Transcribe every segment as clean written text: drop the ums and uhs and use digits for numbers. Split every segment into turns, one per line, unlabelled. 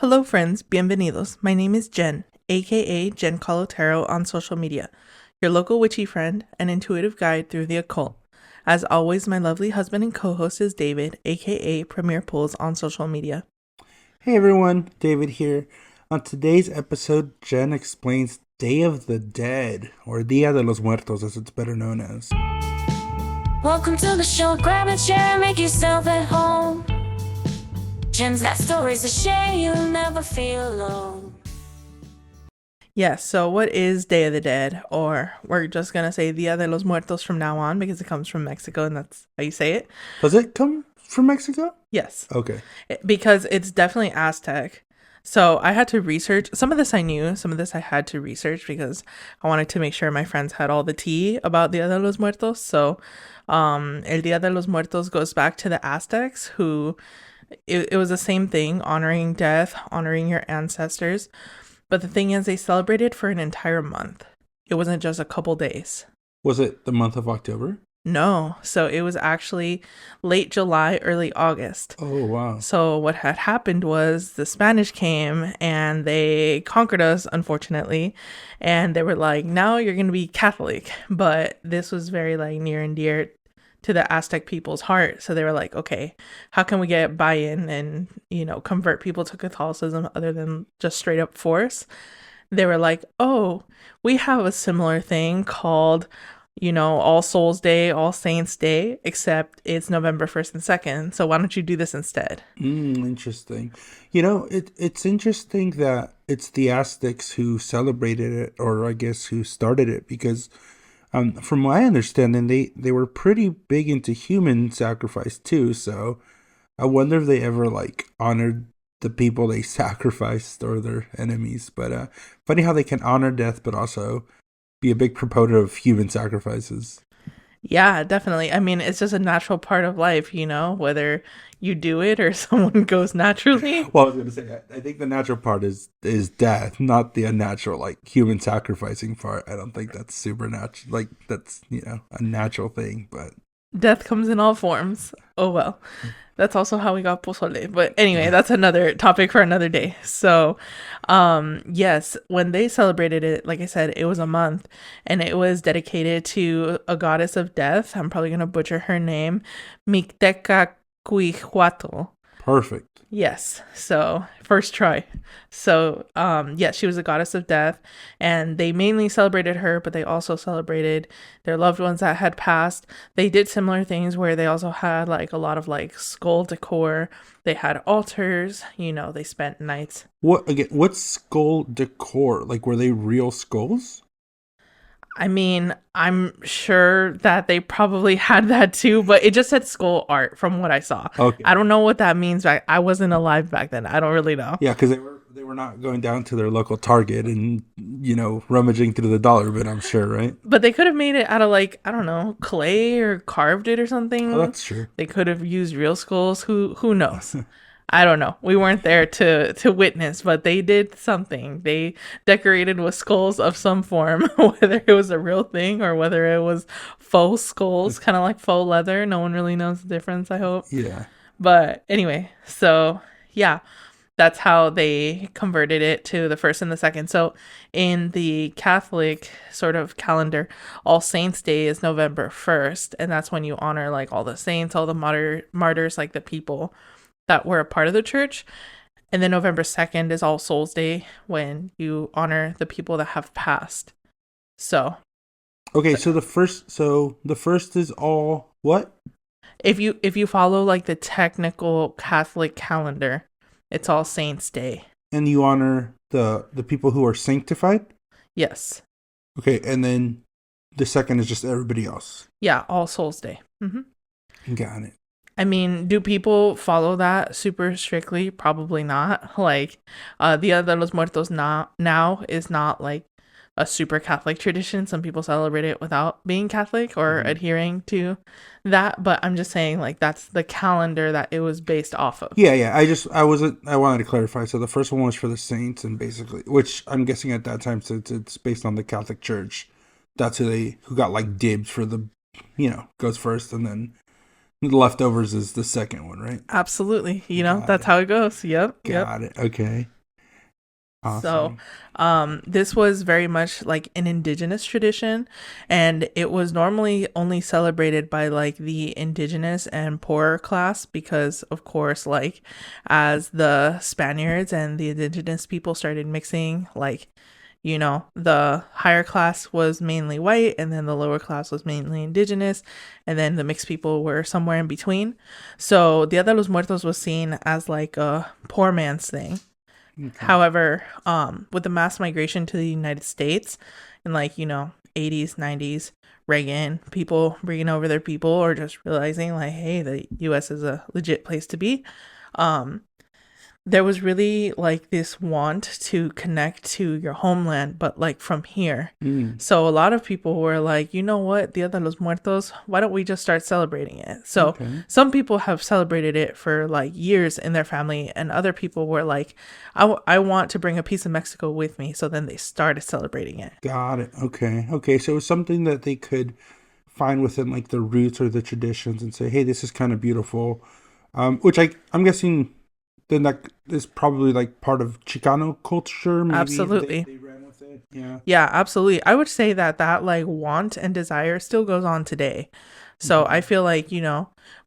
Hello, friends. Bienvenidos. My name is Jen, aka Jen Colotero on social media, your local witchy friend and intuitive guide through the occult. As always, my lovely husband and co host is David, aka Premier Pools on social media.
Hey everyone, David here. On today's episode, Jen explains Day of the Dead, or Dia de los Muertos as it's better known as.
Welcome to the show. Grab a chair, make yourself at home. Jen's got stories to share, you'll never feel alone.
Yes, so what is Day of the Dead? Or we're just gonna say Dia de los Muertos from now on because it comes from Mexico and that's how you say it.
Does it come from Mexico?
Yes.
Okay.
Because it's definitely Aztec. So I had to research. Some of this I knew, some of this I had to research because I wanted to make sure my friends had all the tea about Dia de los Muertos. So El Dia de los Muertos goes back to the Aztecs who, it was the same thing, honoring death, honoring your ancestors. But the thing is, they celebrated for an entire month. It wasn't just a couple days.
Was it the month of October?
No. So it was actually late July, early August.
Oh, wow.
So what had happened was the Spanish came and they conquered us, unfortunately. And they were like, now you're going to be Catholic. But this was very like near and dear to the Aztec people's heart. So they were like, okay, how can we get buy-in and, convert people to Catholicism other than just straight up force? They were like, oh, we have a similar thing called All Souls Day, All Saints Day, except it's November 1st and 2nd. So why don't you do this instead?
Interesting. It's interesting that it's the Aztecs who celebrated it, or I guess who started it, because from my understanding, they were pretty big into human sacrifice too. So I wonder if they ever honored the people they sacrificed or their enemies. But funny how they can honor death, but also be a big proponent of human sacrifices.
Yeah, definitely. I mean, it's just a natural part of life, whether you do it or someone goes naturally.
Well, I was gonna say, I think the natural part is death, not the unnatural human sacrificing part. I don't think that's supernatural. That's a natural thing, but
Death comes in all forms. Oh well. That's also how we got pozole. But anyway, that's another topic for another day. So, yes, when they celebrated it, like I said, it was a month and it was dedicated to a goddess of death. I'm probably going to butcher her name, Mictecacuihuatl.
perfect.
Yes. So, first try. So, yes, she was a goddess of death, and they mainly celebrated her, but they also celebrated their loved ones that had passed. They did similar things where they also had a lot of skull decor. They had altars, they spent nights.
What's skull decor? Were they real skulls?
I mean, I'm sure that they probably had that too, but it just said skull art from what I saw.
Okay.
I don't know what that means. I wasn't alive back then. I don't really know.
Yeah, because they were not going down to their local Target and rummaging through the dollar bin. I'm sure, right?
But they could have made it out of I don't know, clay or carved it or something.
Oh, that's true.
They could have used real skulls. Who knows? I don't know. We weren't there to witness, but they did something. They decorated with skulls of some form, whether it was a real thing or whether it was faux skulls, kind of like faux leather. No one really knows the difference, I hope.
Yeah.
But anyway, so yeah, that's how they converted it to the first and the second. So in the Catholic sort of calendar, All Saints Day is November 1st, and that's when you honor all the saints, all the martyrs, the people that were a part of the church. And then November 2nd is All Souls Day, when you honor the people that have passed. So
Okay, so the first is all what?
if you follow the technical Catholic calendar, it's All Saints Day.
And you honor the people who are sanctified?
Yes.
Okay, and then the second is just everybody else.
Yeah, All Souls Day.
Got it.
I mean, do people follow that super strictly? Probably not. Dia de los Muertos now is not a super Catholic tradition. Some people celebrate it without being Catholic or adhering to that. But I'm just saying, that's the calendar that it was based off of.
Yeah. I wanted to clarify. So the first one was for the saints, and basically, which I'm guessing at that time, since it's based on the Catholic Church, that's who got dibs for the, goes first, and then The leftovers is the second one, right?
Absolutely.
Got
That's
it.
how it goes. Yep. Yep.
Got it. Okay.
So,
Awesome.
this was very much like an indigenous tradition, and it was normally only celebrated by like the indigenous and poorer class because, of course, like as the Spaniards and the indigenous people started mixing, like, the higher class was mainly white, and then the lower class was mainly indigenous, and then the mixed people were somewhere in between. So, Dia de los Muertos was seen as like a poor man's thing.
Okay.
However, with the mass migration to the United States in like, 80s, 90s, Reagan, people bringing over their people or just realizing like, hey, the US is a legit place to be. Um, there was really like this want to connect to your homeland, but like from here.
Mm.
So a lot of people were like, you know what, Dia de los Muertos, why don't we just start celebrating it? So
Okay.
some people have celebrated it for like years in their family, and other people were like, I want to bring a piece of Mexico with me. So then they started celebrating it.
Got it. Okay. Okay. So it was something that they could find within like the roots or the traditions and say, hey, this is kind of beautiful. Which I'm guessing then that is probably like part of Chicano culture. Maybe
Absolutely.
they ran with it. Yeah.
Yeah, absolutely. I would say that like want and desire still goes on today. So I feel like,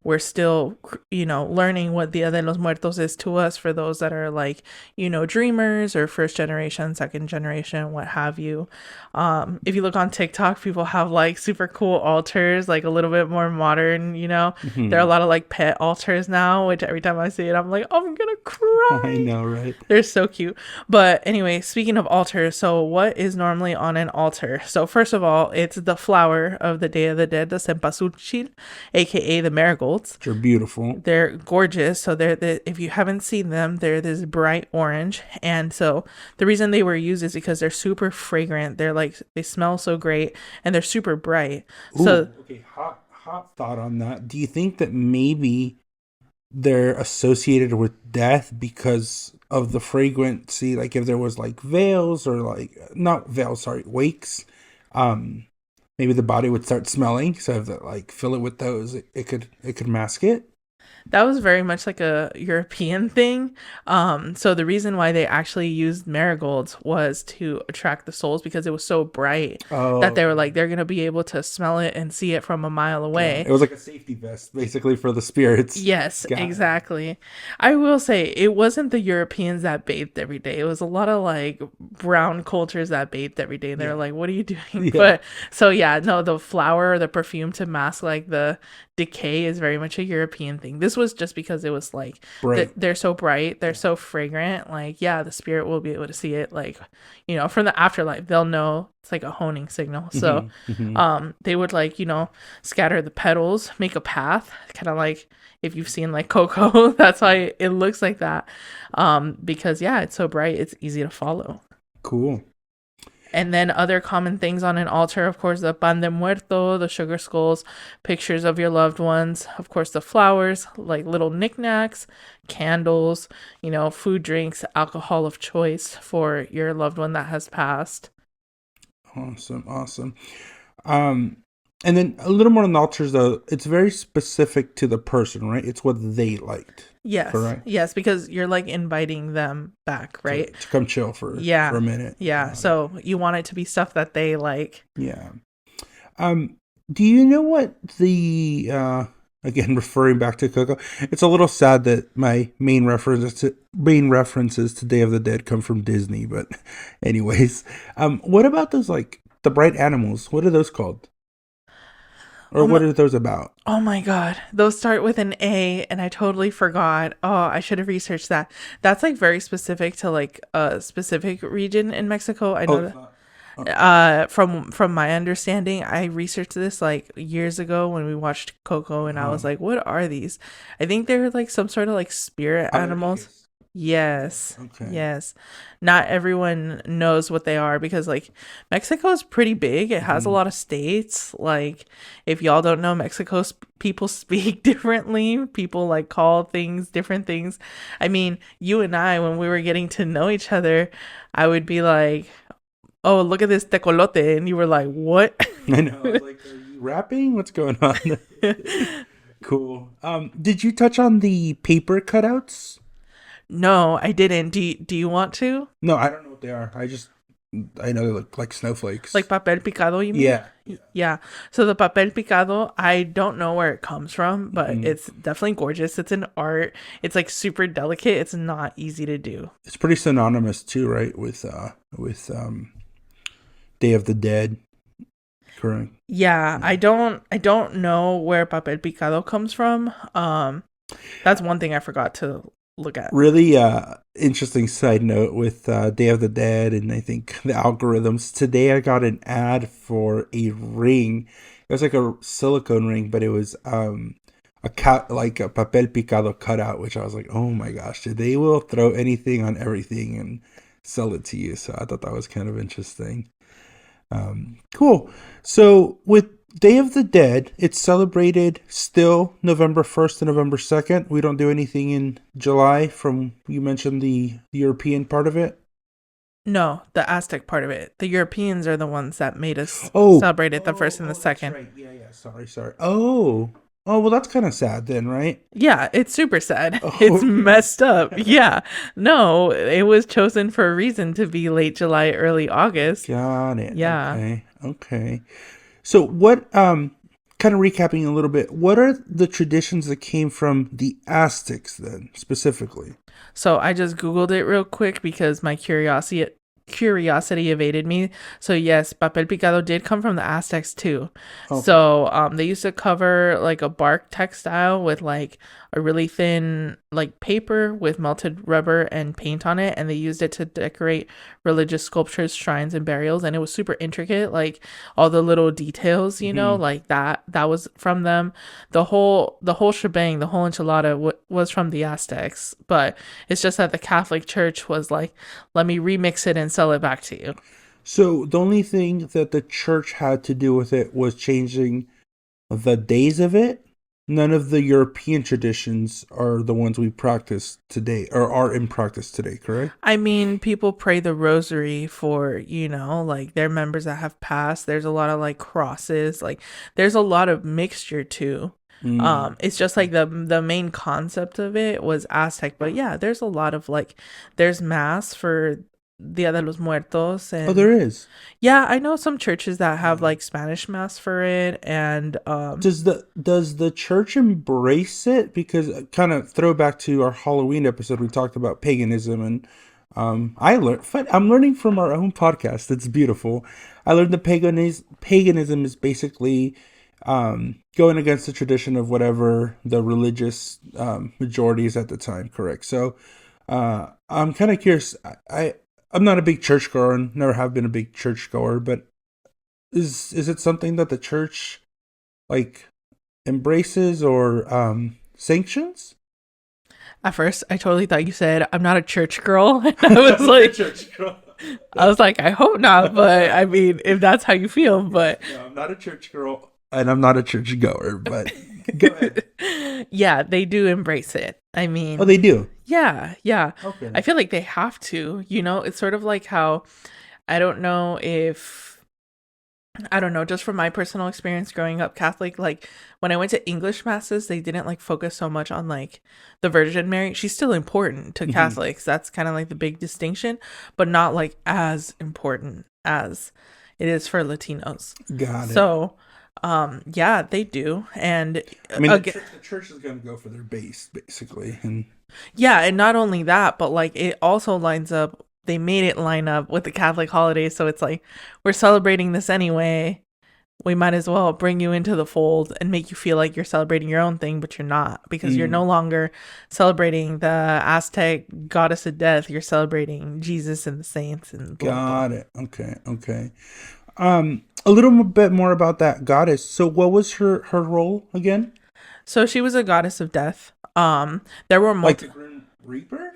we're still, learning what Dia de los Muertos is to us for those that are like, dreamers or first generation, second generation, what have you. If you look on TikTok, people have like super cool altars, like a little bit more modern, There are a lot of like pet altars now, which every time I see it, I'm like, oh, I'm gonna cry.
I know, right?
They're so cute. But anyway, speaking of altars, so what is normally on an altar? So first of all, it's the flower of the Day of the Dead, the cempasúchil, aka the marigolds.
Which are beautiful.
They're gorgeous. So if you haven't seen them, they're this bright orange. And so the reason they were used is because they're super fragrant. They're like, they smell so great and they're super bright. So
Ooh, okay, hot thought on that. Do you think that maybe they're associated with death because of the fragrancy? Like if there was like veils or like not veils, sorry, wakes, maybe the body would start smelling. So if that like fill it with those, it could mask it.
that was very much like a European thing. So the reason why they actually used marigolds was to attract the souls because it was so bright
Oh,
that they were like, they're going to be able to smell it and see it from a mile away.
it was like a safety vest basically for the spirits.
Yes,
Got it.
exactly. I will say it wasn't the Europeans that bathed every day. It was a lot of like brown cultures that bathed every day. They're like, what are you doing?
Yeah.
But so yeah, no, the flower or the perfume to mask like the decay is very much a European thing. This was just because it was like
Right.
they're so bright, they're so fragrant. Like, yeah, the spirit will be able to see it. Like, from the afterlife, they'll know it's like a honing signal. So, they would like scatter the petals, make a path, kind of like if you've seen like Coco. That's why it looks like that. Because yeah, it's so bright, it's easy to follow.
Cool.
And then other common things on an altar, of course, the pan de muerto, the sugar skulls, pictures of your loved ones, of course, the flowers, like little knickknacks, candles, food, drinks, alcohol of choice for your loved one that has passed.
Awesome. And then a little more on the altars though. It's very specific to the person, right? It's what they liked.
Yes.
Correct.
Yes, because you're like inviting them back, right?
To come chill for a minute.
Yeah. So you want it to be stuff that they like.
Yeah. Do you know what the again referring back to Coco? It's a little sad that my main references to Day of the Dead come from Disney, but anyways, what about those like the bright animals? What are those called? Or what are those about?
Oh my God. Those start with an A and I totally forgot. Oh, I should have researched that. That's like very specific to like a specific region in Mexico. I know that. From my understanding, I researched this like years ago when we watched Coco and I was like, what are these? I think they're like some sort of like spirit animals. Yes.
Okay.
Yes. Not everyone knows what they are because like Mexico is pretty big. It has a lot of states. Like if y'all don't know, Mexico's people speak differently. People like call things different things. I mean, you and I, when we were getting to know each other, I would be like, oh, look at this tecolote. And you were like, what?
I know. I was like, are you rapping? What's going on? Cool. Did you touch on the paper cutouts?
No, I didn't. Do you want to?
No, I don't know what they are. I know they look like snowflakes.
Like papel picado, you mean?
Yeah.
Yeah. So the papel picado, I don't know where it comes from, but
Mhm.
it's definitely gorgeous. It's an art. It's like super delicate. It's not easy to do.
It's pretty synonymous too, right? With Day of the Dead. Correct.
Yeah, I don't know where papel picado comes from. That's one thing I forgot to look at.
Really interesting side note with Day of the Dead and I think the algorithms. Today I got an ad for a ring. It was like a silicone ring, but it was a cut like a papel picado cutout, which I was like, oh my gosh, they will throw anything on everything and sell it to you. So I thought that was kind of interesting. Cool. So with Day of the Dead, it's celebrated still November 1st to November 2nd. We don't do anything in July from, you mentioned the European part of it.
No, the Aztec part of it. The Europeans are the ones that made us
Oh.
celebrate it the first and the
that's
second.
right. Yeah. Sorry. Oh, well, that's kind of sad then, right?
Yeah, it's super sad.
Oh.
It's messed up. Yeah. No, it was chosen for a reason to be late July, early August.
Got it.
Yeah.
Okay. So what, kind of recapping a little bit, what are the traditions that came from the Aztecs then, specifically?
So I just Googled it real quick because my curiosity evaded me. So yes, papel picado did come from the Aztecs too.
Okay.
So they used to cover like a bark textile with like a really thin like paper with melted rubber and paint on it, and they used it to decorate religious sculptures, shrines, and burials. And it was super intricate, like all the little details, you know, like that was from them. The whole shebang, the whole enchilada was from the Aztecs, but it's just that the Catholic Church was like, let me remix it and sell it back to you.
So the only thing that the church had to do with it was changing the days of it. None of the European traditions are the ones we practice today or are in practice today, correct?
I mean, people pray the rosary for, you know, like their members that have passed. There's a lot of like crosses, like there's a lot of mixture too. It's just like the main concept of it was Aztec, but yeah, there's a lot of like there's mass for Dia de los Muertos, and
Oh, there is.
yeah, I know some churches that have like Spanish mass for it, and
Does the church embrace it? Because kind of throwback to our Halloween episode, we talked about paganism, and I'm learning from our own podcast. It's beautiful. I learned that paganism is basically going against the tradition of whatever the religious majority is at the time. Correct. So I'm kind of curious. I'm not a big churchgoer and never have been a big churchgoer, but is it something that the church like embraces or sanctions?
at first I totally thought you said I'm not a church girl. I was like,
church girl.
I was like, I hope not, but I mean, if that's how you feel, but
No, I'm not a church girl and I'm not a church goer, but go ahead.
yeah, they do embrace it. I mean,
Oh, they do.
yeah.
Okay.
I feel like they have to, you know, it's sort of like how, I don't know, just from my personal experience growing up Catholic, like when I went to English masses, they didn't like focus so much on like the Virgin Mary. She's still important to Catholics. That's kind of like the big distinction, but not like as important as it is for Latinos.
Got it.
So, yeah, they do. And
I mean,
again,
the church is going to go for their base, basically. And
yeah, and not only that, but like it also lines up, they made it line up with the Catholic holidays. So it's like, we're celebrating this anyway. We might as well bring you into the fold and make you feel like you're celebrating your own thing, but you're not, because you're no longer celebrating the Aztec goddess of death. You're celebrating Jesus and the saints and blah, blah, blah.
got it. Okay. A little bit more about that goddess. So what was her role again?
So she was a goddess of death. There were
Like the Grim Reaper?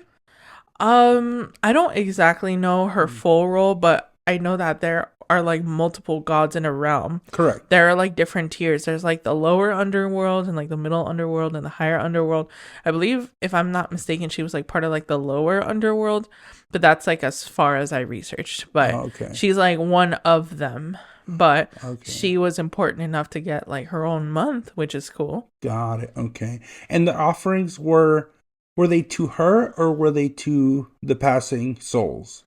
I don't exactly know her full role, but I know that there are like multiple gods in a realm.
Correct.
There are like different tiers. There's like the lower underworld and like the middle underworld and the higher underworld. I believe, if I'm not mistaken, she was like part of like the lower underworld, but that's like as far as I researched. But
Oh, okay.
she's like one of them. but
Okay.
she was important enough to get like her own month, which is cool.
Got it. Okay. And the offerings were they to her or were they to the passing souls?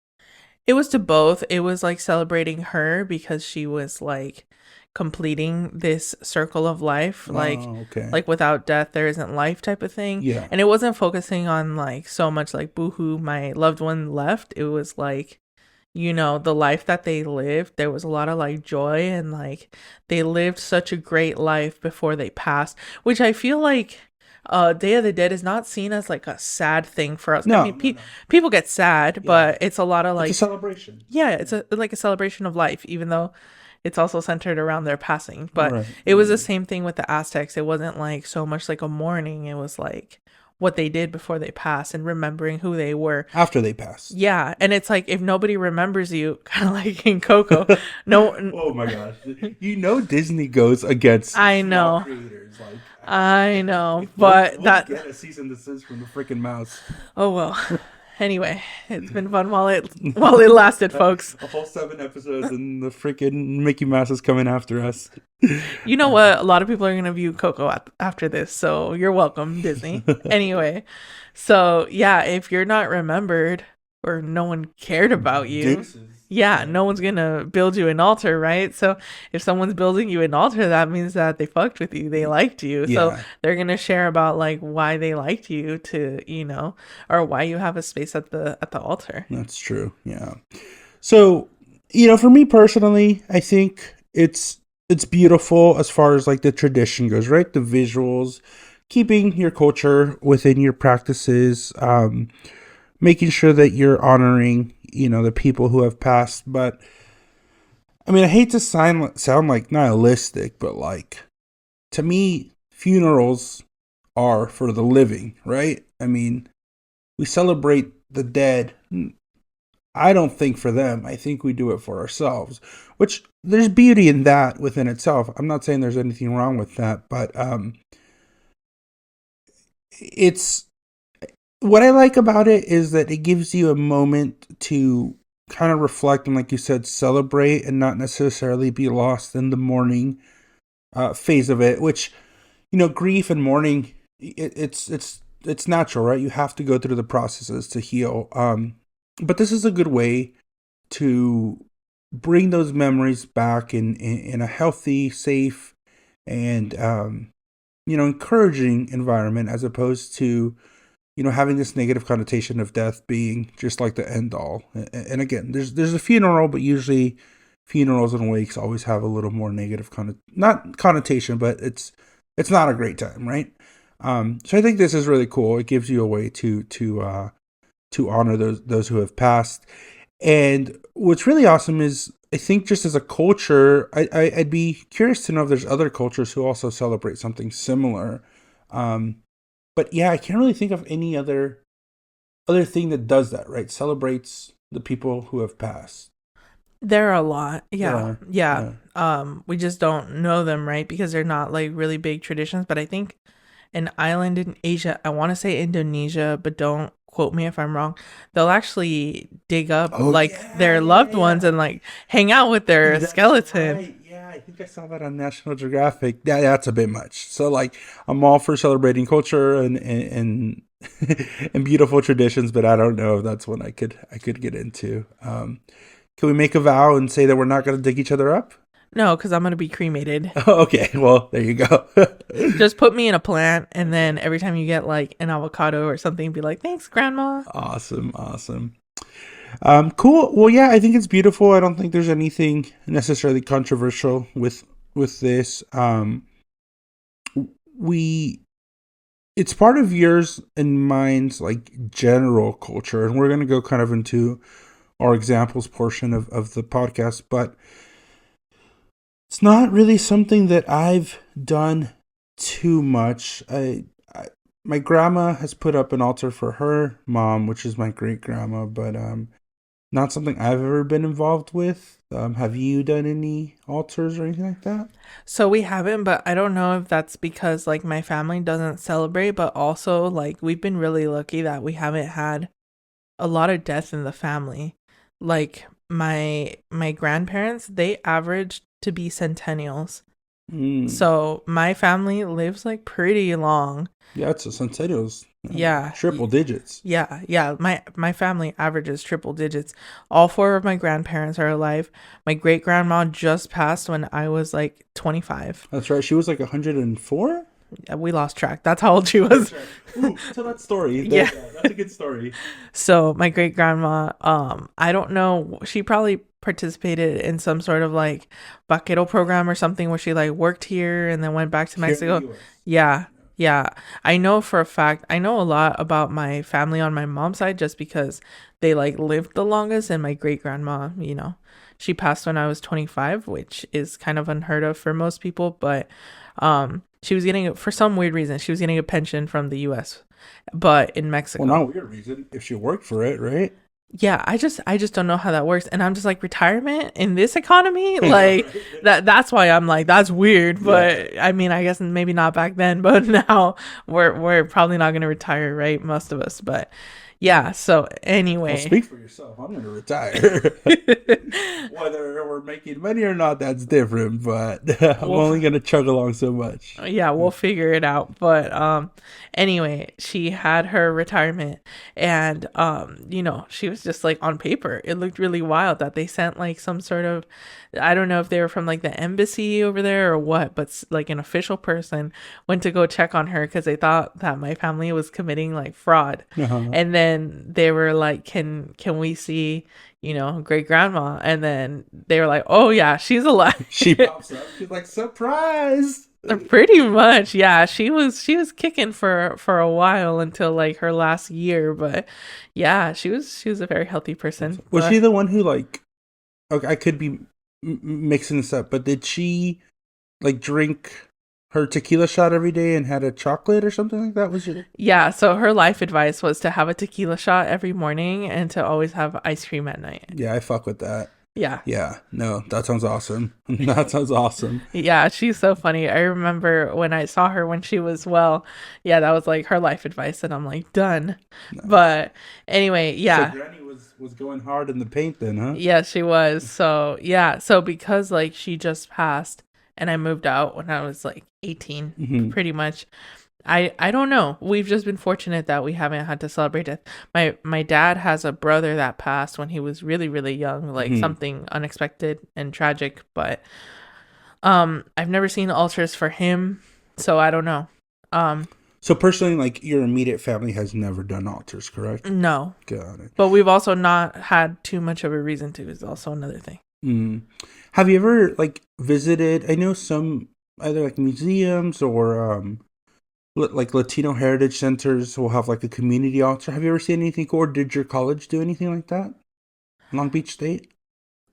It was to both. It was like celebrating her because she was like completing this circle of life,
Oh, okay.
like without death there isn't life type of thing.
Yeah.
And it wasn't focusing on like so much like boohoo, my loved one left. It was like, you know, the life that they lived. There was a lot of like joy and like they lived such a great life before they passed, which I feel like Day of the Dead is not seen as like a sad thing for us.
No,
I mean,
no, no.
people get sad, but it's a lot of
It's a
like,
celebration.
yeah, it's a like a celebration of life, even though it's also centered around their passing. But
Right.
it was the same thing with the Aztecs. It wasn't like so much like a mourning. It was like what they did before they passed and remembering who they were.
After they pass.
Yeah, and it's like if nobody remembers you, kind of like in Coco, no.
Oh my gosh. You know Disney goes against
I
small
know.
creators. Like,
I know, but
we'll
that.
get a cease and desist from the freaking mouse.
Oh well. Anyway, it's been fun while it lasted, folks.
A whole 7 episodes and the freaking Mickey Mouse is coming after us.
You know what? A lot of people are going to view Coco after this, so you're welcome, Disney. Anyway, so yeah, if you're not remembered or no one cared about you,
Deuces.
yeah, no one's going to build you an altar, right? So if someone's building you an altar, that means that they fucked with you. They liked you. So
Yeah.
they're going to share about like why they liked you to, you know, or why you have a space at the altar.
That's true. Yeah. So, you know, for me personally, I think it's beautiful as far as like the tradition goes, right? The visuals, keeping your culture within your practices, making sure that you're honoring, you know, the people who have passed. But I mean, I hate to sound like nihilistic, but like to me, funerals are for the living, right? I mean, we celebrate the dead. I don't think for them. I think we do it for ourselves, which there's beauty in that within itself. I'm not saying there's anything wrong with that, but it's what I like about it is that it gives you a moment to kind of reflect and, like you said, celebrate and not necessarily be lost in the mourning phase of it, which, you know, grief and mourning, it's natural, right? You have to go through the processes to heal. But this is a good way to bring those memories back in a healthy, safe, and you know, encouraging environment, as opposed to, you know, having this negative connotation of death being just like the end all. And again, there's a funeral, but usually funerals and wakes always have a little more negative not connotation, but it's not a great time, right? So I think this is really cool. It gives you a way to honor those who have passed. And what's really awesome is, I think just as a culture, I'd be curious to know if there's other cultures who also celebrate something similar. But yeah, I can't really think of any other thing that does that, right? Celebrates the people who have passed.
There are a lot. Yeah.
Yeah.
We just don't know them, right? Because they're not like really big traditions. But I think an island in Asia, I want to say Indonesia, but don't quote me if I'm wrong. They'll actually dig up their loved ones and like hang out with their skeleton.
Right. Yeah, I think I saw that on National Geographic. Yeah, that's a bit much. So like, I'm all for celebrating culture and and beautiful traditions, but I don't know if that's one I could get into. Can we make a vow and say that we're not going to dig each other up?
No, because I'm going to be cremated.
Oh, okay, well, there you go.
Just put me in a plant, and then every time you get like an avocado or something, be like, thanks, Grandma.
Awesome. Cool. Well, yeah, I think it's beautiful. I don't think there's anything necessarily controversial with this. It's part of yours and mine's like general culture, and we're going to go kind of into our examples portion of the podcast, but it's not really something that I've done too much. My grandma has put up an altar for her mom, which is my great grandma, but not something I've ever been involved with. Have you done any altars or anything like that?
So we haven't, but I don't know if that's because like my family doesn't celebrate, but also like we've been really lucky that we haven't had a lot of death in the family. like my grandparents, they averaged to be centennials.
Mm.
So my family lives like pretty long.
Yeah, it's a Centennials.
Yeah.
Triple digits.
Yeah. My family averages triple digits. All four of my grandparents are alive. My great grandma just passed when I was like 25.
That's right. She was like 104?
We lost track. That's how old she was.
Ooh, tell that story.
Yeah.
That's a good story.
So my great grandma, I don't know, she probably participated in some sort of like vaquero program or something where she like worked here and then went back to Mexico. Yeah. Yeah. I know for a fact, I know a lot about my family on my mom's side just because they like lived the longest, and my great grandma, she passed when I was 25, which is kind of unheard of for most people, but she was getting, for some weird reason, she was getting a pension from the US, but in Mexico.
Well, not weird reason. If she worked for it, right?
Yeah, I just don't know how that works. And I'm just like, retirement in this economy? Like that's why I'm like, that's weird. But I mean, I guess maybe not back then, but now we're probably not gonna retire, right? Most of us. But yeah, so anyway.
Well, speak for yourself. I'm gonna retire. Whether we're making money or not, that's different, but I'm only gonna chug along so much.
Yeah, we'll figure it out. But anyway, she had her retirement, and she was just like, on paper it looked really wild that they sent like some sort of, I don't know if they were from like the embassy over there or what, but like an official person went to go check on her because they thought that my family was committing like fraud. And then they were like, can we see great grandma? And then they were like, oh yeah, she's alive.
She pops up, she's like, surprise.
Pretty much, yeah. She was kicking for a while until like her last year, but yeah, she was a very healthy person.
Was she the one who like, okay, I could be mixing this up, but did she like drink her tequila shot every day and had a chocolate or something like that? Was it?
Yeah, so her life advice was to have a tequila shot every morning and to always have ice cream at night.
Yeah, I fuck with that.
Yeah,
no, that sounds awesome. That sounds awesome.
Yeah, she's so funny. I remember when I saw her when she was well, yeah, that was like her life advice, and I'm like, done. Nice. But anyway, yeah.
So Granny was going hard in the paint then, huh?
Yeah, she was. So yeah, so because like she just passed and I moved out when I was like 18, pretty much. I don't know. We've just been fortunate that we haven't had to celebrate death. My dad has a brother that passed when he was really, really young, like something unexpected and tragic. But I've never seen altars for him, so I don't know.
So personally, like your immediate family has never done altars, correct?
No.
Got it.
But we've also not had too much of a reason to. Is also another thing.
Have you ever like visited? I know some either like museums or like Latino heritage centers will have like a community altar. Have you ever seen anything cool, or did your college do anything like that? Long Beach State?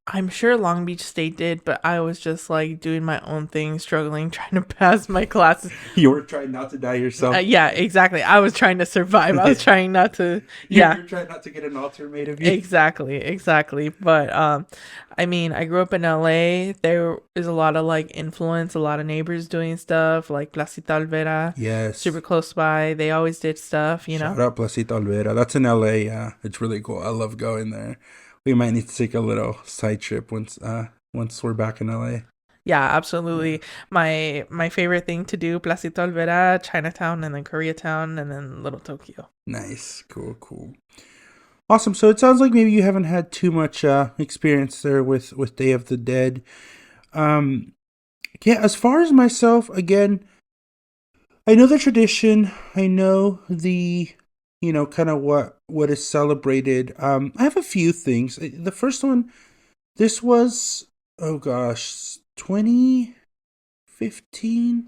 I'm sure Long Beach State did, but I was just like doing my own thing, struggling, trying to pass my classes.
You were trying not to die yourself.
Yeah, exactly. I was trying to survive. I was trying not to. Yeah,
you're trying not to get an altar made of you.
Exactly. But I mean, I grew up in LA. There is a lot of like influence, a lot of neighbors doing stuff, like Placita Olvera.
Yes,
super close by. They always did stuff.
Shout out Placita Olvera. That's in LA. Yeah, it's really cool. I love going there. We might need to take a little side trip once we're back in LA.
Yeah, absolutely. My favorite thing to do, Placita Olvera, Chinatown, and then Koreatown, and then Little Tokyo.
Nice. Cool. Awesome. So it sounds like maybe you haven't had too much experience there with Day of the Dead. Yeah, as far as myself, again, I know the tradition. I know the kind of what is celebrated. I have a few things. The first one, this was, 2015?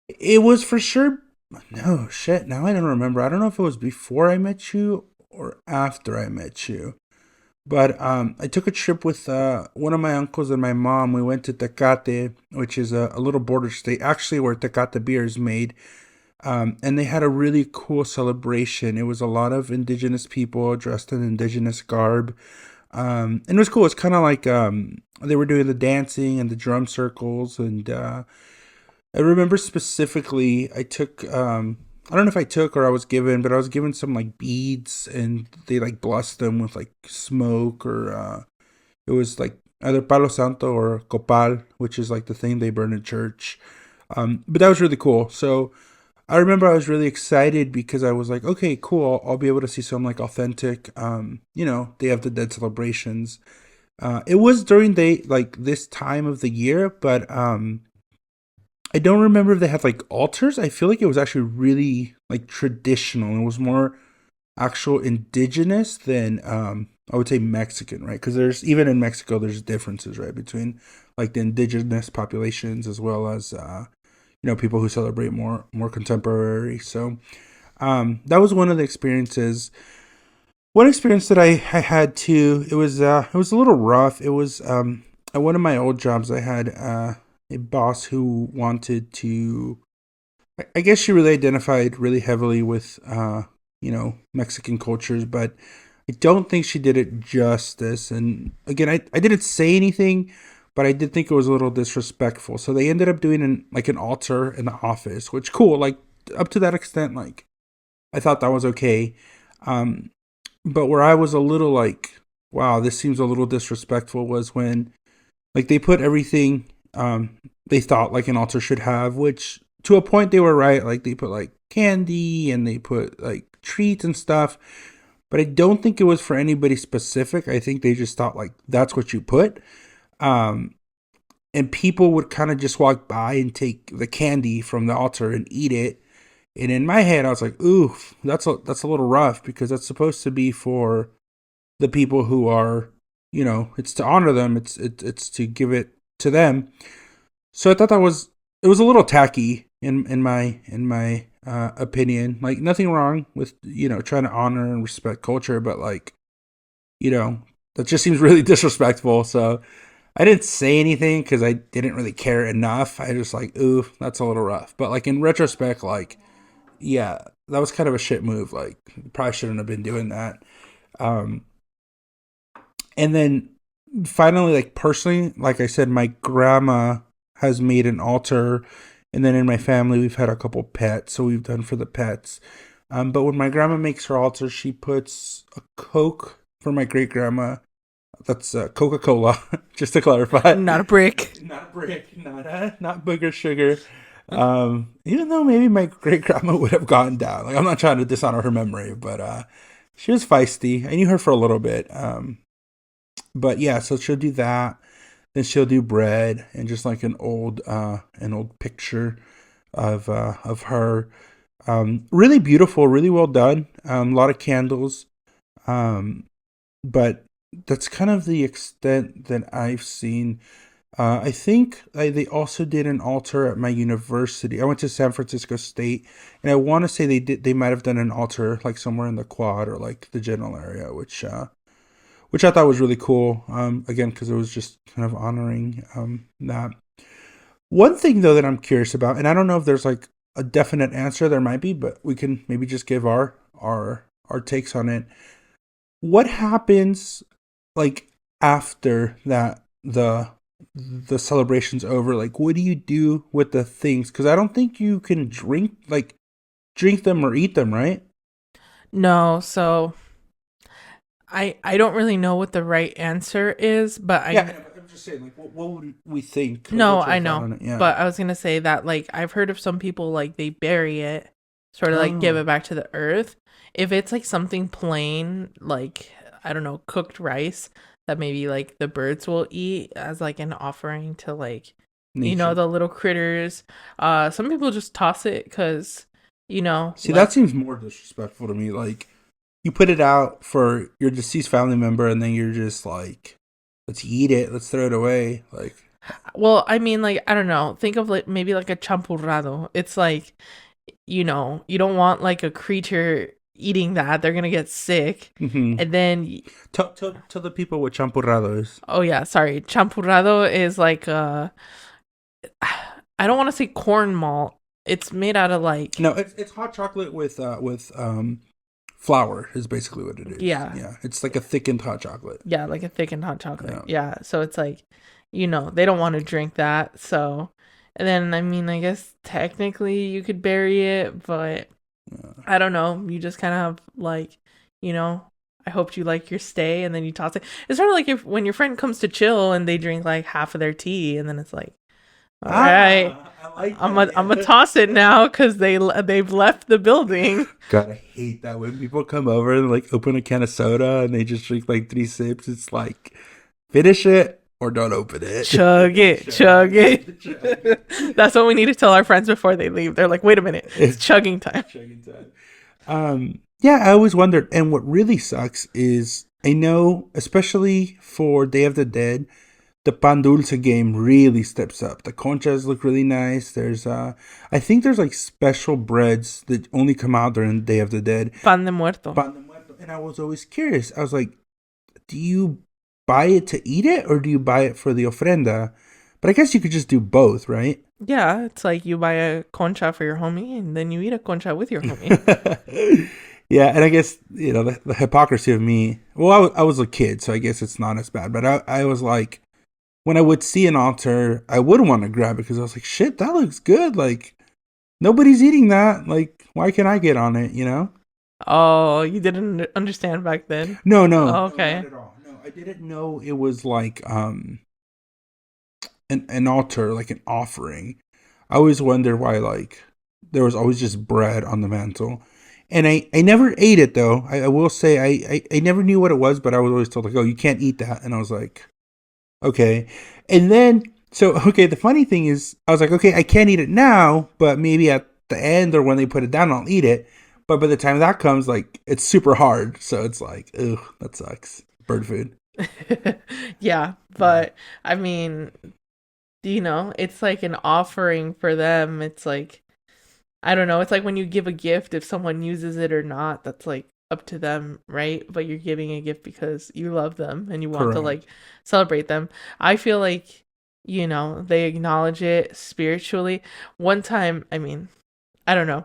It was for sure, no, shit, now I don't remember. I don't know if it was before I met you or after I met you. But I took a trip with one of my uncles and my mom. We went to Tecate, which is a little border state, actually where Tecate beer is made. And they had a really cool celebration. It was a lot of indigenous people dressed in indigenous garb. And it was cool. It's kind of like they were doing the dancing and the drum circles. And I remember specifically, I took I don't know if I took or I was given, but I was given some like beads, and they like blessed them with like smoke, or it was like either Palo Santo or Copal, which is like the thing they burn in church. But that was really cool. So I remember I was really excited because I was like, okay, cool. I'll be able to see some like authentic, Day of the Dead celebrations. It was during this time of the year, but I don't remember if they had like altars. I feel like it was actually really like traditional. It was more actual indigenous than I would say Mexican, right? Because there's even in Mexico there's differences, right, between like the indigenous populations as well as people who celebrate more contemporary. So that was one of the experiences. One experience that I had too. It was a little rough. It was at one of my old jobs. I had a boss who wanted to. I guess she really identified really heavily with Mexican cultures, but I don't think she did it justice. And again, I didn't say anything, but I did think it was a little disrespectful. So they ended up doing an altar in the office, which cool. Like up to that extent, like I thought that was okay. Um, but where I was a little like, wow, this seems a little disrespectful was when like they put everything they thought like an altar should have, which to a point they were right. Like they put like candy and they put like treats and stuff. But I don't think it was for anybody specific. I think they just thought like that's what you put. Um, and people would kind of just walk by and take the candy from the altar and eat it. And in my head, I was like, "Oof, that's a little rough because that's supposed to be for the people who are, it's to honor them. It's to give it to them." So I thought it was a little tacky in my opinion. Like nothing wrong with trying to honor and respect culture, but like that just seems really disrespectful. So I didn't say anything because I didn't really care enough. I just like, ooh, that's a little rough. But like in retrospect, like yeah, that was kind of a shit move. Like probably shouldn't have been doing that. Um, and then finally, like personally, like I said, my grandma has made an altar, and then in my family we've had a couple pets, so we've done for the pets. But when my grandma makes her altar, she puts a Coke for my great grandma. That's Coca-Cola, just to clarify.
Not a brick.
Not brick, not booger sugar. Even though maybe my great grandma would have gone down. Like I'm not trying to dishonor her memory, but she was feisty. I knew her for a little bit. But yeah, so she'll do that. Then she'll do bread and just like an old picture of her. Really beautiful, really well done. A lot of candles. But that's kind of the extent that I've seen. I think they also did an altar at my university. I went to San Francisco State, and I want to say they might have done an altar like somewhere in the quad or like the general area, which I thought was really cool. Again, because it was just kind of honoring that. One thing though that I'm curious about, and I don't know if there's like a definite answer. There might be, but we can maybe just give our takes on it. What happens like after that the celebration's over? Like, what do you do with the things? Because I don't think you can drink them or eat them, right?
No, so I don't really know what the right answer is, but
I'm just saying, like, what would we think? Like,
no,
what's your
I
thought on
know.
it? Yeah.
But I was gonna say that like I've heard of some people like they bury it, sort of like give
Oh.
it back to the earth. If it's like something plain, like I don't know, cooked rice that maybe like the birds will eat as like an offering to like
Nature.
the little critters. Some people just toss it because
See,
like,
that seems more disrespectful to me. Like, you put it out for your deceased family member, and then you're just like, let's eat it, let's throw it away. Like,
well, I mean, like I don't know. Think of like maybe like a champurrado. It's like you don't want like a creature eating that. They're gonna get sick.
mm-hmm.
And then
Tell the people what champurrado is.
oh yeah, sorry. Champurrado is like I don't want to say corn malt. It's made out of like
No, it's hot chocolate with flour is basically what it is.
Yeah.
Yeah. It's like a thickened hot chocolate.
yeah, like a thickened hot chocolate. Yeah. So it's like they don't want to drink that. So and then I mean I guess technically you could bury it, but I don't know. You just kind of like, you know, I hoped you like your stay, and then you toss it. It's sort of like if when your friend comes to chill and they drink like half of their tea, and then it's like, all right, I'm gonna toss it now because they've left the building.
God, I hate that when people come over and like open a can of soda and they just drink like 3 sips. It's like, finish it or don't open it.
Chug it, chug it. That's what we need to tell our friends before they leave. They're like, wait a minute, it's chugging time.
Yeah, I always wondered. And what really sucks is I know, especially for Day of the Dead, the pan dulce game really steps up. The conchas look really nice. I think there's like special breads that only come out during Day of the Dead.
Pan de muerto.
Pan de muerto. And I was always curious. I was like, do you buy it to eat it or do you buy it for the ofrenda? But I guess you could just do both, right?
Yeah, it's like you buy a concha for your homie and then you eat a concha with your homie.
Yeah, and I guess, the hypocrisy of me. Well, I was a kid, so I guess it's not as bad. But I was like, when I would see an altar, I would want to grab it because I was like, shit, that looks good. Like, nobody's eating that. Like, why can't I get on it,
Oh, you didn't understand back then?
No.
Oh, okay.
No, not at all. No, I didn't know it was like an altar, like an offering. I always wondered why, like, there was always just bread on the mantle. And I never ate it, though. I will say I never knew what it was, but I was always told, like, oh, you can't eat that. And I was like, okay. And then, the funny thing is, I was like, okay, I can't eat it now, but maybe at the end or when they put it down, I'll eat it. But by the time that comes, like, it's super hard. So it's like, ugh, that sucks. Bird food.
Yeah, but I mean, it's like an offering for them. It's like, I don't know. It's like when you give a gift, if someone uses it or not, that's like up to them, right? But you're giving a gift because you love them and you want to like celebrate them. I feel like, they acknowledge it spiritually. One time, I mean, I don't know.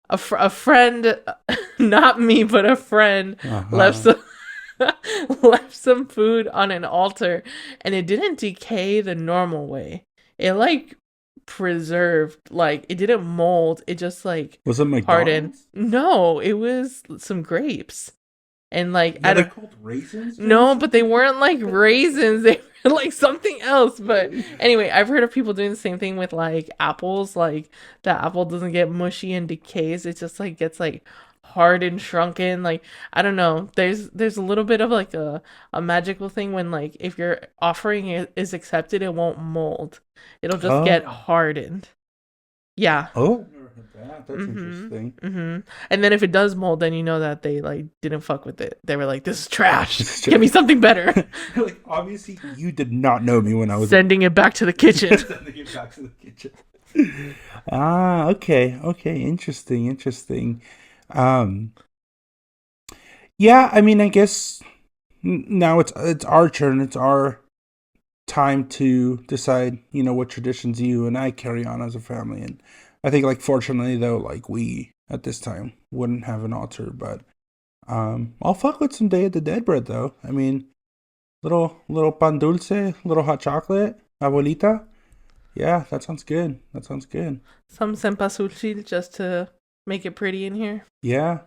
A friend, not me, but a friend left some food on an altar, and it didn't decay the normal way. It like preserved, like it didn't mold. It just like
was it McDonald's?
Hardened. No, it was some grapes, and like
are they called raisins?
No, but they weren't like raisins. They were like something else. But anyway, I've heard of people doing the same thing with like apples. Like the apple doesn't get mushy and decays. It just like gets like hard and shrunken. Like I don't know. There's a little bit of like a magical thing when like if your offering is accepted, it won't mold. It'll just get hardened. Yeah.
Oh, that's interesting.
And then if it does mold, then you know that they like didn't fuck with it. They were like, "This is trash. Give me something better."
Like obviously, you did not know me when I was
sending it back to the kitchen.
Sending it back to the kitchen. Okay. Interesting. Yeah, I mean, I guess now it's our turn. It's our time to decide, what traditions you and I carry on as a family. And I think, like, fortunately, though, like, we, at this time, wouldn't have an altar. But I'll fuck with some Day of the Dead bread, though. I mean, little pan dulce, little hot chocolate, abuelita. Yeah, that sounds good.
Some cempasúchil just to make it pretty in here.
Yeah.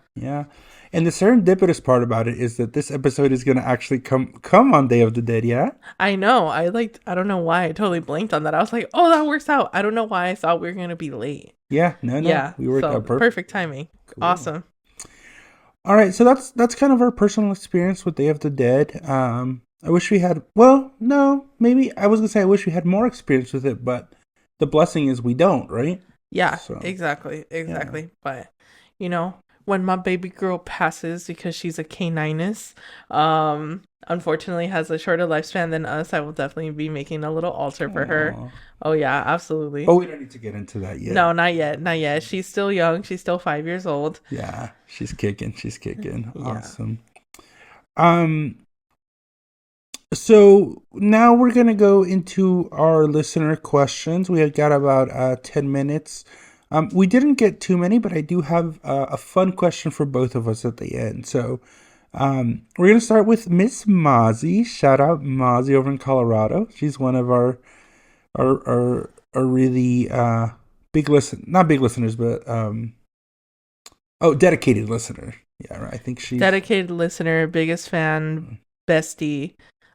And the serendipitous part about it is that this episode is going to actually come on Day of the Dead, yeah?
I know. I don't know why I totally blanked on that. I was like, oh, that works out. I don't know why I thought we were going to be late.
Yeah, no.
Yeah,
we worked out
perfect timing. Cool. Awesome.
All right, so that's kind of our personal experience with Day of the Dead. I wish we had, well, no, maybe I was going to say I wish we had more experience with it, but the blessing is we don't, right?
Yeah, so, exactly. Yeah. But, when my baby girl passes because she's a caninus, unfortunately has a shorter lifespan than us, I will definitely be making a little altar for her. Oh, yeah, absolutely.
Oh, we don't need to get into that yet.
No, not yet. She's still young. She's still 5 years old.
Yeah, she's kicking. Awesome. So now we're going to go into our listener questions. We have got about 10 minutes. We didn't get too many, but I do have a fun question for both of us at the end. So we're going to start with Miss Mozzie. Shout out Mozzie over in Colorado. She's one of our really not big listeners, but Oh, dedicated listener. Yeah, right. I think she's
Dedicated listener, biggest fan, bestie,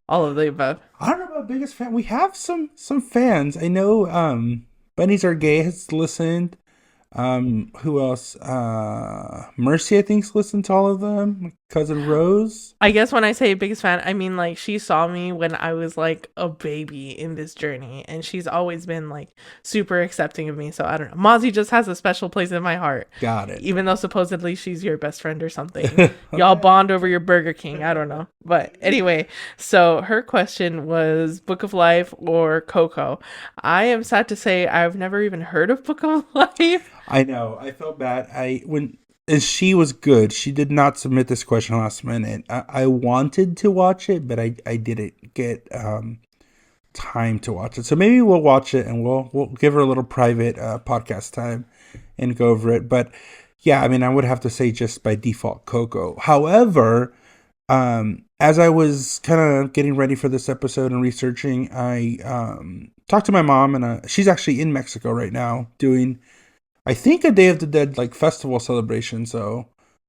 all of the above.
I don't know about biggest fan. We have some fans. I know Bunnies Are Gay has listened. Who else? Mercy, I think's listened to all of them. My cousin Rose.
I guess when I say biggest fan, I mean like she saw me when I was like a baby in this journey, and she's always been like super accepting of me. So I don't know. Mozzie just has a special place in my heart.
Got it.
Even though supposedly she's your best friend or something. Y'all bond over your Burger King. I don't know. But anyway, so her question was Book of Life or Coco. I am sad to say I've never even heard of Book of Life.
I know. I felt bad. And she was good. She did not submit this question last minute. I wanted to watch it, but I didn't get time to watch it. So maybe we'll watch it and we'll give her a little private podcast time and go over it. But yeah, I mean, I would have to say just by default Coco. However, as I was kind of getting ready for this episode and researching, I talked to my mom, and she's actually in Mexico right now doing, I think, a Day of the Dead like festival celebration. So,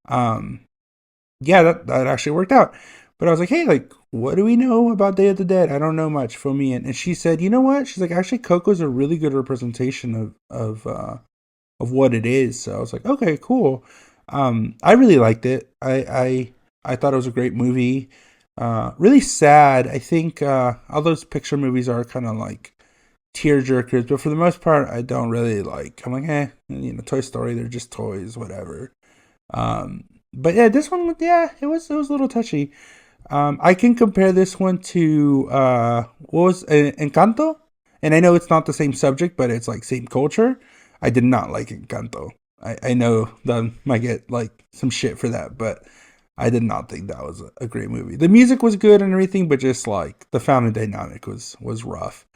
yeah, that actually worked out. But I was like, hey, like, what do we know about Day of the Dead? I don't know much. Fill me in. And she said, you know what? She's like, actually, Coco's a really good representation of what it is. So I was like, okay, cool. I really liked it. I thought it was a great movie. Really sad. I think all those picture movies are kind of like tear jerkers, but for the most part, I don't really like. I'm like, Toy Story, they're just toys, whatever. But yeah, this one, yeah, it was a little touchy. I can compare this one to what was Encanto, and I know it's not the same subject, but it's like same culture. I did not like Encanto. I know that might get like some shit for that, but I did not think that was a great movie. The music was good and everything, but just like the family dynamic was rough.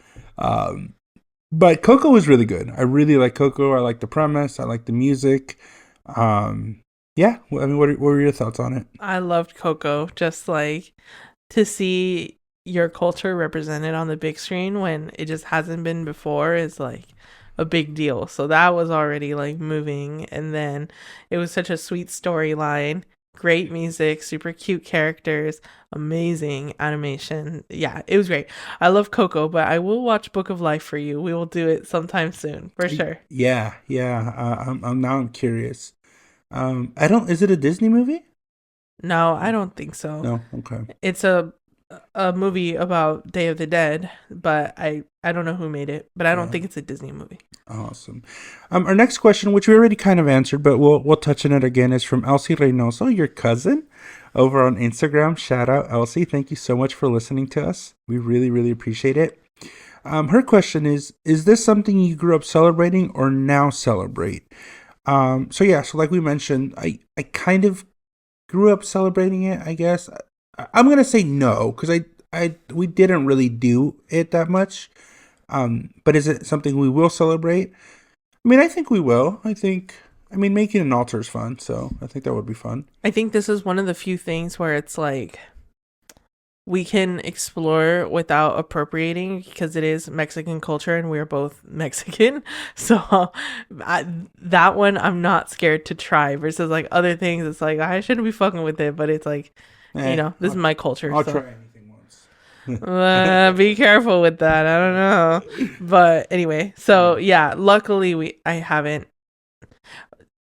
But Coco was really good. I really like Coco. I like the premise. I like the music. Yeah. I mean, what were your thoughts on it?
I loved Coco. Just like to see your culture represented on the big screen when it just hasn't been before is like a big deal. So that was already like moving. And then it was such a sweet storyline. Great music, super cute characters, amazing animation. Yeah, it was great. I love Coco, but I will watch Book of Life for you. We will do it sometime soon, for sure.
Yeah. I'm curious. I don't. Is it a Disney movie?
No, I don't think so.
No. Okay.
It's a movie about Day of the Dead, but I don't know who made it, but I don't think it's a Disney movie.
Awesome. Our next question, which we already kind of answered, but we'll touch on it again, is from Elsie Reynoso, your cousin, over on Instagram. Shout out, Elsie. Thank you so much for listening to us. We really, really appreciate it. Her question is this something you grew up celebrating or now celebrate? So like we mentioned, I kind of grew up celebrating it, I guess. I'm going to say no, because we didn't really do it that much. But is it something we will celebrate? I mean, I think we will. Making an altar is fun, so I think that would be fun.
I think this is one of the few things where it's like we can explore without appropriating because it is Mexican culture and we're both Mexican. So that one I'm not scared to try versus like other things. It's like, I shouldn't be fucking with it, but it's like, this is my culture.
I'll try anything
once. Be careful with that. I don't know. But anyway, so yeah, luckily I haven't.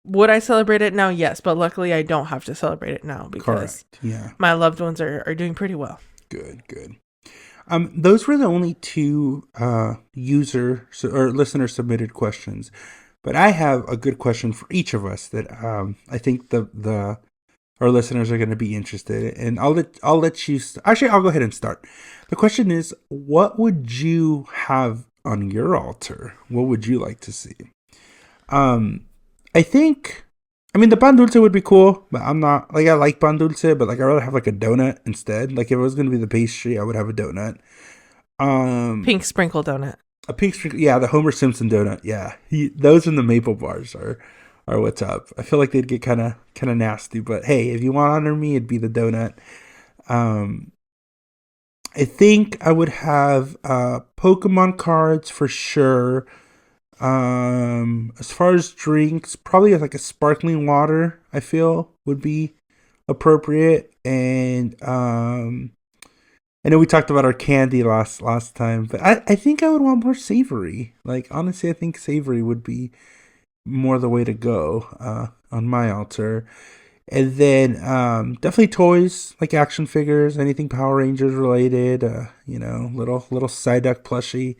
Would I celebrate it now? Yes, but luckily I don't have to celebrate it now because my loved ones are doing pretty well.
Good. Those were the only two user or listener submitted questions, but I have a good question for each of us that I think our listeners are going to be interested in. I'll let you. Actually, I'll go ahead and start. The question is, what would you have on your altar? What would you like to see? I think, the pan dulce would be cool, but I'm not, like, I like pan dulce, but, like, I'd rather have, like, a donut instead. Like, if it was going to be the pastry, I would have a donut.
Pink sprinkle donut.
A pink sprinkle, yeah, the Homer Simpson donut, yeah. Those and the maple bars are what's up. I feel like they'd get kind of nasty, but hey, if you want to honor me, it'd be the donut. I think I would have Pokemon cards for sure. As far as drinks, probably like a sparkling water, I feel would be appropriate. And I know we talked about our candy last time, but I think I would want more savory. Like honestly, I think savory would be more the way to go on my altar. And then definitely toys like action figures, anything Power Rangers related. Little Psyduck plushie.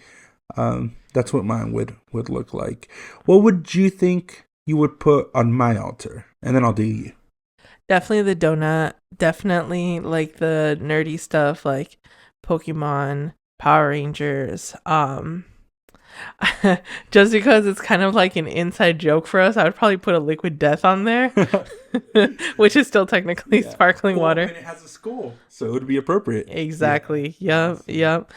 That's what mine would look like. What would you think you would put on my altar? And then I'll do you.
Definitely the donut. Definitely like the nerdy stuff like Pokemon, Power Rangers. Just because it's kind of like an inside joke for us, I would probably put a Liquid Death on there, which is still technically sparkling water.
And it has a skull, so it would be appropriate.
Exactly. Yep.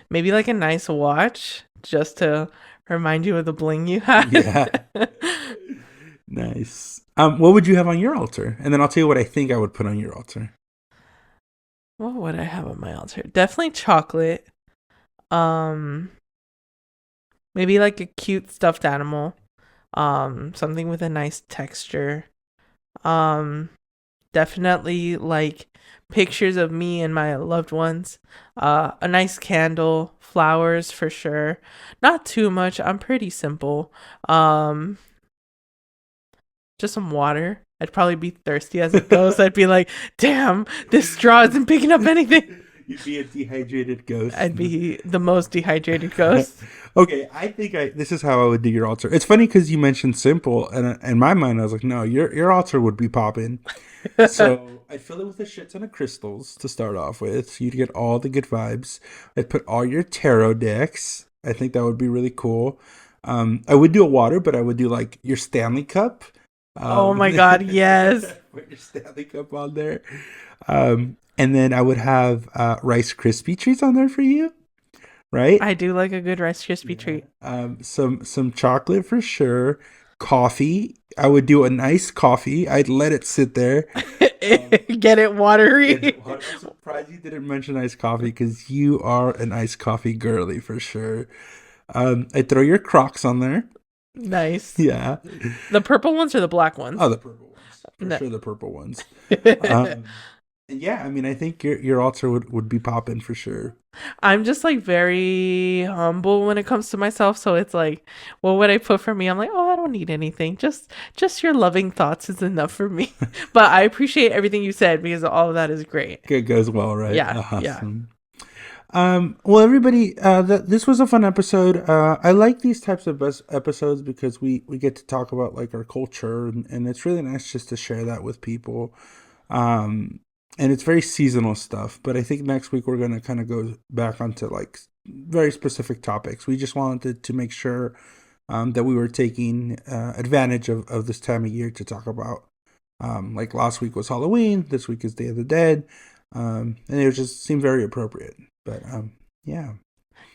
Maybe like a nice watch just to remind you of the bling you had.
Yeah. Nice. What would you have on your altar? And then I'll tell you what I think I would put on your altar.
What would I have on my altar? Definitely chocolate. Maybe like a cute stuffed animal. Something with a nice texture. Definitely like pictures of me and my loved ones. A nice candle, flowers for sure. Not too much. I'm pretty simple. Just some water. I'd probably be thirsty as it goes. I'd be like, damn, this straw isn't picking up anything.
You'd be a dehydrated ghost.
I'd be the most dehydrated ghost.
Okay, I think this is how I would do your altar. It's funny because you mentioned simple, and in my mind, I was like, no, your altar would be popping. So I'd fill it with a shit ton of crystals to start off with. So you'd get all the good vibes. I'd put all your tarot decks. I think that would be really cool. I would do a water, but I would do like your Stanley Cup.
Oh my God, yes.
Put your Stanley Cup on there. And then I would have Rice Krispie treats on there for you, right?
I do like a good Rice Krispie treat.
Some chocolate for sure. Coffee. I would do a nice coffee. I'd let it sit there.
Get it watery.
I'm surprised you didn't mention iced coffee because you are an iced coffee girly for sure. I'd throw your Crocs on there.
Nice.
Yeah.
The purple ones or the black ones?
Oh, the purple ones. For sure the purple ones. Yeah, I mean, I think your altar would be popping for sure.
I'm just like very humble when it comes to myself, so it's like, what would I put for me? I'm like, oh, I don't need anything. Just your loving thoughts is enough for me. But I appreciate everything you said because all of that is great.
It goes well, right?
Yeah,
awesome. Well, everybody, this was a fun episode. I like these types of episodes because we get to talk about like our culture, and it's really nice just to share that with people. And it's very seasonal stuff, but I think next week we're going to kind of go back onto like very specific topics. We just wanted to make sure that we were taking advantage of this time of year to talk about. Like last week was Halloween, this week is Day of the Dead, and it just seemed very appropriate. But yeah.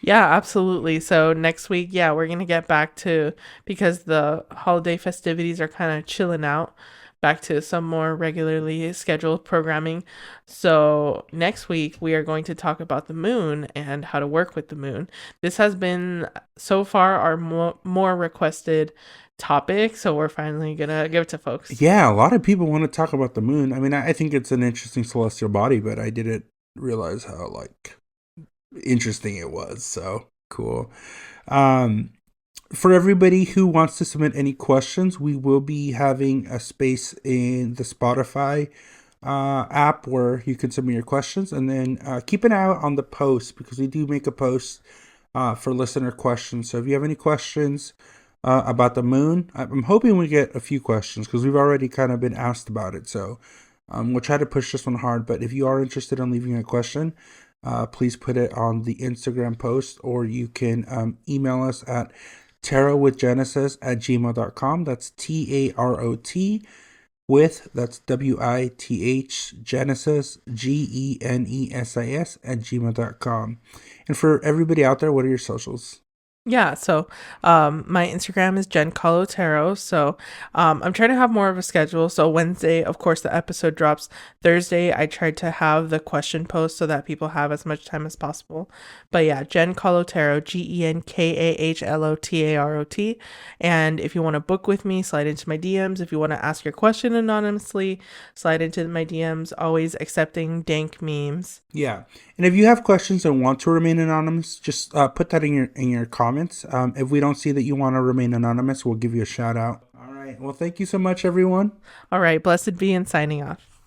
Yeah, absolutely. So next week, we're going to get back to, because the holiday festivities are kind of chilling out, back to some more regularly scheduled programming. So next week we are going to talk about the moon and how to work with the moon. This has been so far our more requested topic, so we're finally gonna give it to folks.
Yeah, a lot of people want to talk about the moon. I mean, I think it's an interesting celestial body, but I didn't realize how like interesting it was. So cool. For everybody who wants to submit any questions, we will be having a space in the Spotify app where you can submit your questions. And then keep an eye out on the post because we do make a post for listener questions. So if you have any questions about the moon, I'm hoping we get a few questions because we've already kind of been asked about it. So we'll try to push this one hard. But if you are interested in leaving a question, please put it on the Instagram post, or you can email us at tarotwithgenesis@gmail.com. That's TAROT with, that's WITH, Genesis, GENESIS @gmail.com. And for everybody out there, what are your socials?
Yeah, so my Instagram is Jen Colotero. So I'm trying to have more of a schedule. So Wednesday, of course, the episode drops. Thursday, I tried to have the question post so that people have as much time as possible. But yeah, Jen Colotero, GenKaHLotarot. And if you want to book with me, slide into my DMs. If you want to ask your question anonymously, slide into my DMs. Always accepting dank memes.
Yeah, and if you have questions and want to remain anonymous, just put that in your comments. If we don't see that you want to remain anonymous, we'll give you a shout out. All right. Well, thank you so much, everyone.
All right, blessed be and signing off.